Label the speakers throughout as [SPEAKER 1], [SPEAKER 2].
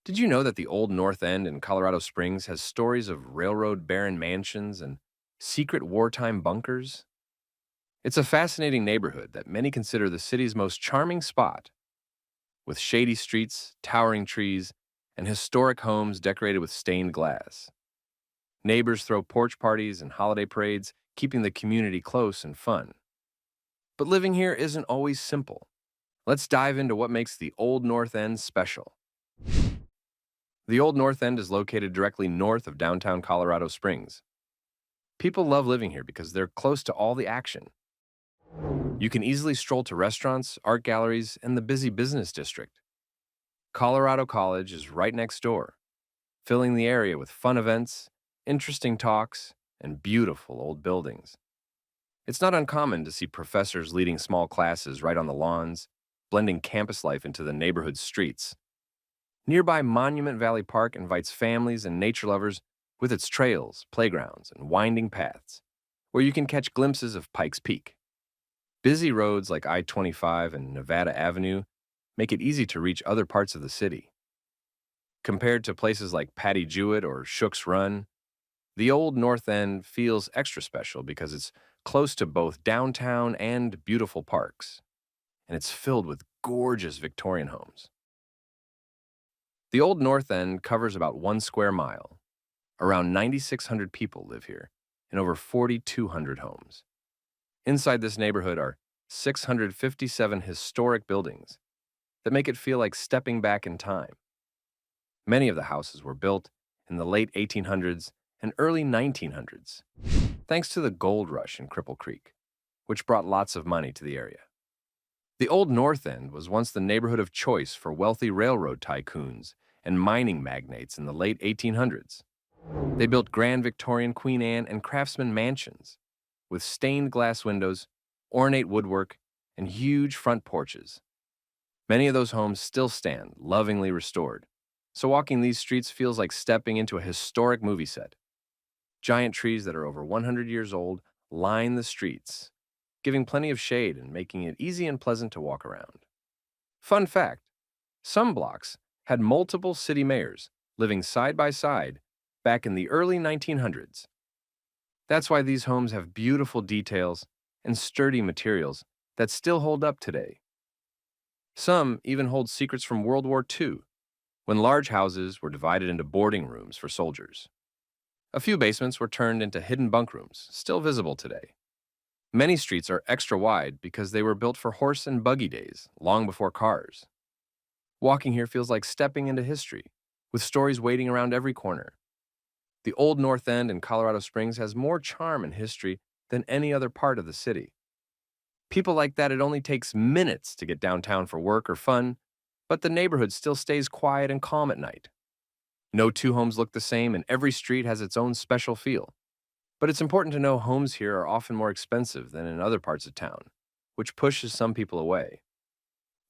[SPEAKER 1] Did you know that the old North End in Colorado Springs has stories of railroad baron mansions and secret wartime bunkers? It's a fascinating neighborhood that many consider the city's most charming spot, with shady streets, towering trees, and historic homes decorated with stained glass. Neighbors throw porch parties and holiday parades, keeping the community close and fun. But living here isn't always simple. Let's dive into what makes the Old North End special. The Old North End is located directly north of downtown Colorado Springs. People love living here because they're close to all the action. You can easily stroll to restaurants, art galleries, and the busy business district. Colorado College is right next door, filling the area with fun events, interesting talks, and beautiful old buildings. It's not uncommon to see professors leading small classes right on the lawns, blending campus life into the neighborhood streets. Nearby Monument Valley Park invites families and nature lovers with its trails, playgrounds, and winding paths, where you can catch glimpses of Pikes Peak. Busy roads like I-25 and Nevada Avenue make it easy to reach other parts of the city. Compared to places like Patty Jewett or Shook's Run, the Old North End feels extra special because it's close to both downtown and beautiful parks, and it's filled with gorgeous Victorian homes. The Old North End covers about 1 square mile. Around 9,600 people live here, and over 4,200 homes. Inside this neighborhood are 657 historic buildings that make it feel like stepping back in time. Many of the houses were built in the late 1800s and early 1900s, thanks to the gold rush in Cripple Creek, which brought lots of money to the area. The Old North End was once the neighborhood of choice for wealthy railroad tycoons and mining magnates in the late 1800s. They built grand Victorian Queen Anne and Craftsman mansions with stained glass windows, ornate woodwork, and huge front porches. Many of those homes still stand, lovingly restored, so walking these streets feels like stepping into a historic movie set. Giant trees that are over 100 years old line the streets, giving plenty of shade and making it easy and pleasant to walk around. Fun fact, some blocks had multiple city mayors living side by side back in the early 1900s. That's why these homes have beautiful details and sturdy materials that still hold up today. Some even hold secrets from World War II, when large houses were divided into boarding rooms for soldiers. A few basements were turned into hidden bunk rooms, still visible today. Many streets are extra wide because they were built for horse and buggy days, long before cars. Walking here feels like stepping into history, with stories waiting around every corner. The Old North End in Colorado Springs has more charm and history than any other part of the city. People like that it only takes minutes to get downtown for work or fun, but the neighborhood still stays quiet and calm at night. No two homes look the same, and every street has its own special feel. But it's important to know homes here are often more expensive than in other parts of town, which pushes some people away.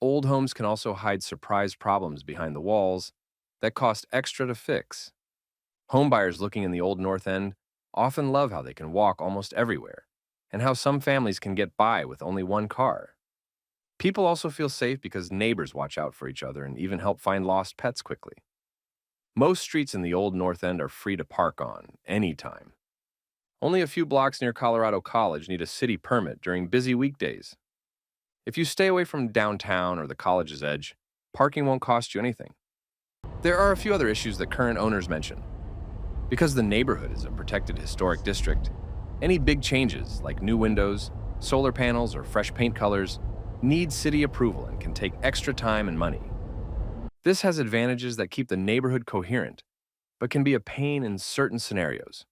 [SPEAKER 1] Old homes can also hide surprise problems behind the walls that cost extra to fix. Homebuyers looking in the Old North End often love how they can walk almost everywhere, and how some families can get by with only one car. People also feel safe because neighbors watch out for each other and even help find lost pets quickly. Most streets in the Old North End are free to park on, anytime. Only a few blocks near Colorado College need a city permit during busy weekdays. If you stay away from downtown or the college's edge, parking won't cost you anything. There are a few other issues that current owners mention. Because the neighborhood is a protected historic district, any big changes like new windows, solar panels, or fresh paint colors need city approval and can take extra time and money. This has advantages that keep the neighborhood coherent, but can be a pain in certain scenarios.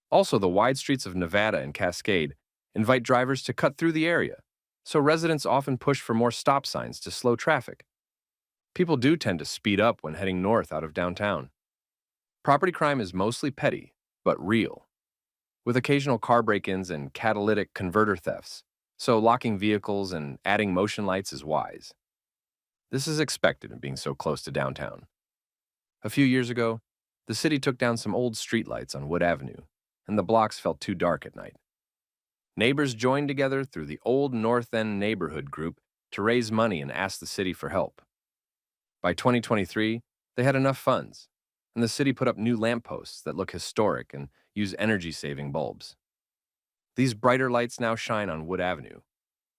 [SPEAKER 1] Also, the wide streets of Nevada and Cascade invite drivers to cut through the area, so residents often push for more stop signs to slow traffic. People do tend to speed up when heading north out of downtown. Property crime is mostly petty, but real, with occasional car break-ins and catalytic converter thefts, so locking vehicles and adding motion lights is wise. This is expected in being so close to downtown. A few years ago, the city took down some old streetlights on Wood Avenue, and the blocks felt too dark at night. Neighbors joined together through the Old North End Neighborhood Group to raise money and ask the city for help. By 2023, They had enough funds, and the city put up new lampposts that look historic and use energy-saving bulbs. These brighter lights now shine on Wood Avenue,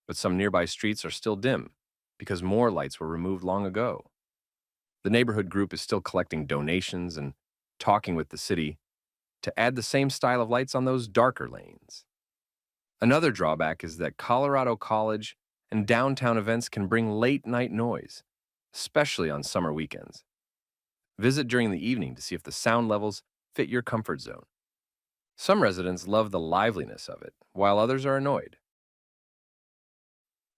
[SPEAKER 1] but some nearby streets are still dim because more lights were removed long ago. The neighborhood group is still collecting donations and talking with the city to add the same style of lights on those darker lanes. Another drawback is that Colorado College and downtown events can bring late night noise, especially on summer weekends. Visit during the evening to see if the sound levels fit your comfort zone. Some residents love the liveliness of it, while others are annoyed.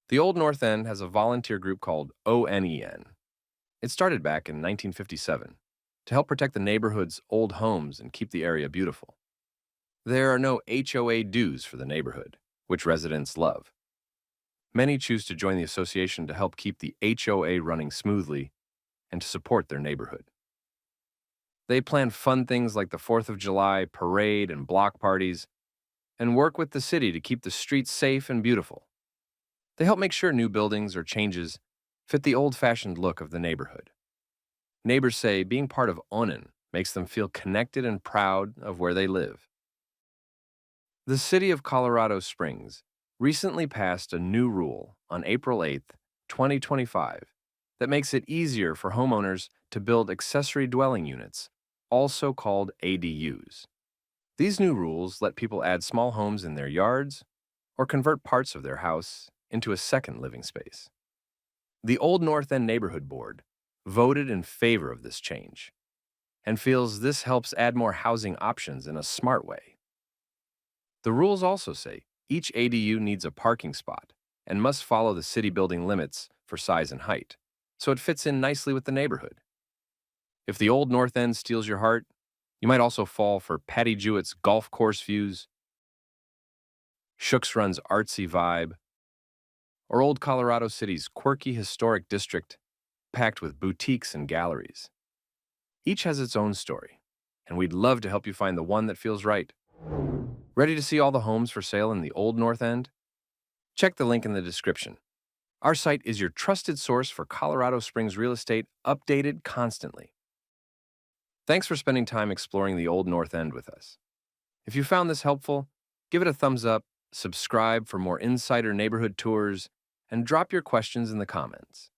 [SPEAKER 1] The Old North End has a volunteer group called ONEN. It started back in 1957 to help protect the neighborhood's old homes and keep the area beautiful. There are no HOA dues for the neighborhood, which residents love. Many choose to join the association to help keep the HOA running smoothly and to support their neighborhood. They plan fun things like the 4th of July parade and block parties and work with the city to keep the streets safe and beautiful. They help make sure new buildings or changes fit the old-fashioned look of the neighborhood. Neighbors say being part of Onen makes them feel connected and proud of where they live. The city of Colorado Springs recently passed a new rule on April 8, 2025, that makes it easier for homeowners to build accessory dwelling units, also called ADUs. These new rules let people add small homes in their yards or convert parts of their house into a second living space. The Old North End Neighborhood Board voted in favor of this change and feels this helps add more housing options in a smart way. The rules also say each ADU needs a parking spot and must follow the city building limits for size and height, so it fits in nicely with the neighborhood. If the Old North End steals your heart, you might also fall for Patty Jewett's golf course views, Shooks Run's artsy vibe, or Old Colorado City's quirky historic district packed with boutiques and galleries. Each has its own story, and we'd love to help you find the one that feels right. Ready to see all the homes for sale in the Old North End? Check the link in the description. Our site is your trusted source for Colorado Springs real estate, updated constantly. Thanks for spending time exploring the Old North End with us. If you found this helpful, give it a thumbs up, subscribe for more insider neighborhood tours, and drop your questions in the comments.